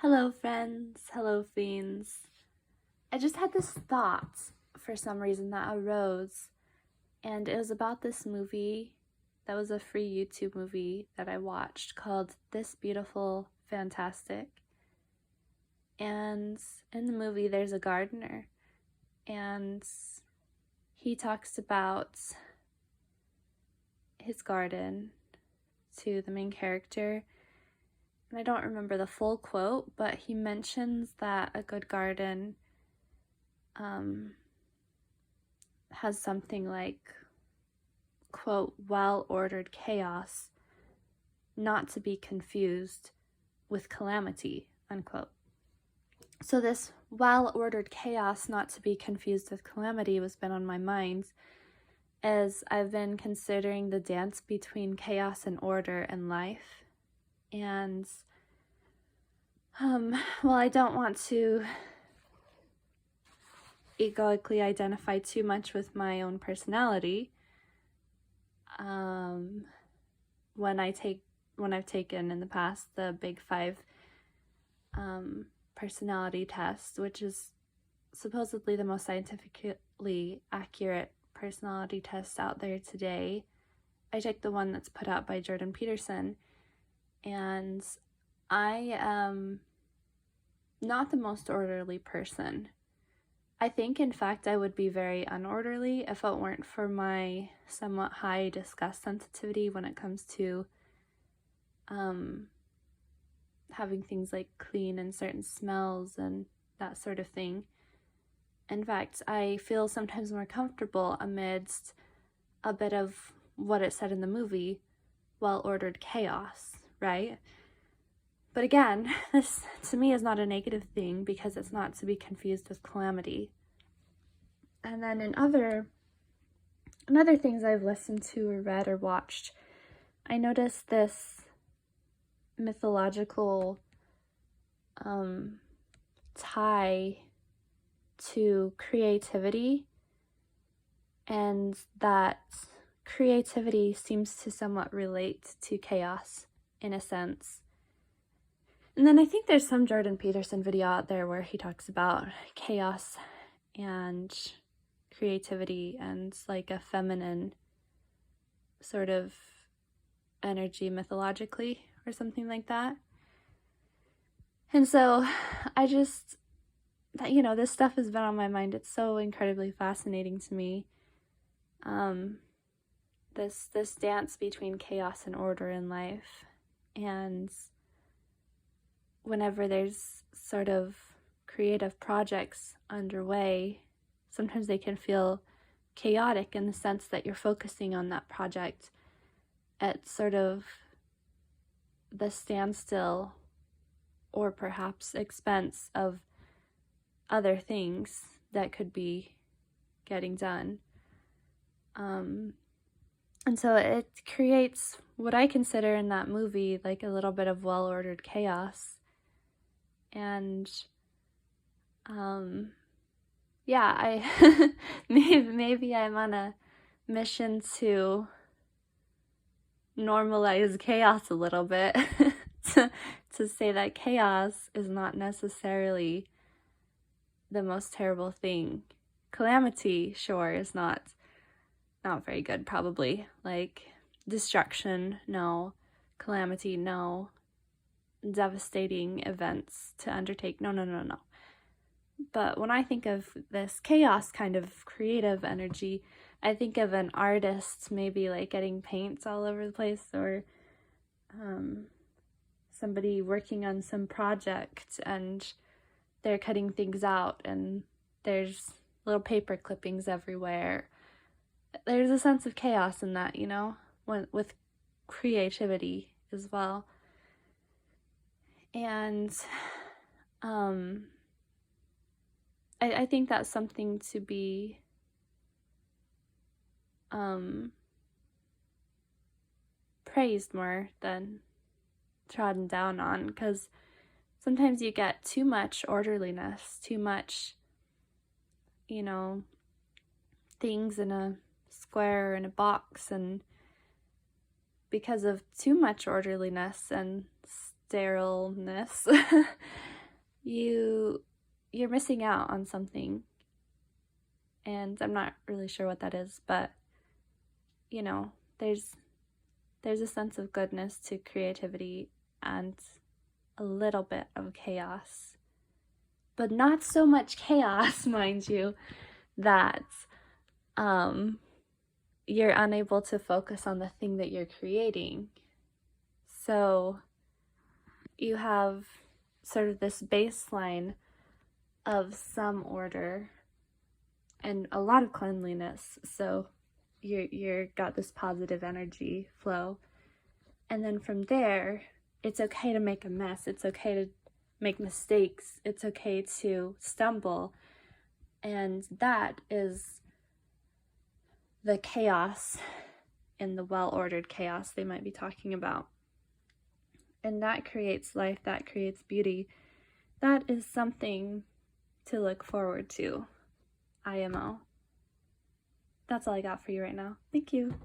Hello, friends. Hello, fiends. I just had this thought for some reason that arose, and it was about this movie that was a free YouTube movie that I watched called This Beautiful Fantastic. And in the movie, there's a gardener, and he talks about his garden to the main character. And I don't remember the full quote, but he mentions that a good garden has something like, quote, well-ordered chaos, not to be confused with calamity, unquote. So this well-ordered chaos, not to be confused with calamity, was been on my mind as I've been considering the dance between chaos and order in life. And while I don't want to egoically identify too much with my own personality, when I've taken in the past the Big Five personality test, which is supposedly the most scientifically accurate personality test out there today, I took the one that's put out by Jordan Peterson, and I am not the most orderly person. I think, in fact, I would be very unorderly if it weren't for my somewhat high disgust sensitivity when it comes to having things like clean and certain smells and that sort of thing. In fact, I feel sometimes more comfortable amidst a bit of what it said in the movie, well-ordered chaos, right? But again, this to me is not a negative thing because it's not to be confused with calamity. And then in other things I've listened to or read or watched, I noticed this mythological tie to creativity, and that creativity seems to somewhat relate to chaos in a sense. And then I think there's some Jordan Peterson video out there where he talks about chaos and creativity and like a feminine sort of energy mythologically or something like that. And so I just, this stuff has been on my mind. It's so incredibly fascinating to me. This dance between chaos and order in life. And whenever there's sort of creative projects underway, sometimes they can feel chaotic in the sense that you're focusing on that project at sort of the standstill or perhaps expense of other things that could be getting done. And so it creates what I consider in that movie like a little bit of well-ordered chaos. And I maybe I'm on a mission to normalize chaos a little bit to say that chaos is not necessarily the most terrible thing. Calamity, sure, is not very good, probably. Like destruction, no. Calamity, no. Devastating events to undertake, no. But when I think of this chaos kind of creative energy, I think of an artist maybe like getting paints all over the place, or somebody working on some project and they're cutting things out and there's little paper clippings everywhere. There's a sense of chaos in that, with creativity as well. And I think that's something to be praised more than trodden down on, because sometimes you get too much orderliness, too much, things in a square or in a box, and because of too much orderliness and sterileness, you're missing out on something. And I'm not really sure what that is, but you know, there's a sense of goodness to creativity and a little bit of chaos. But not so much chaos, mind you, that you're unable to focus on the thing that you're creating. So you have sort of this baseline of some order and a lot of cleanliness. So you're got this positive energy flow. And then from there, it's okay to make a mess. It's okay to make mistakes. It's okay to stumble. And that is the chaos in the well-ordered chaos they might be talking about. And that creates life, that creates beauty. That is something to look forward to, IMO. That's all I got for you right now. Thank you.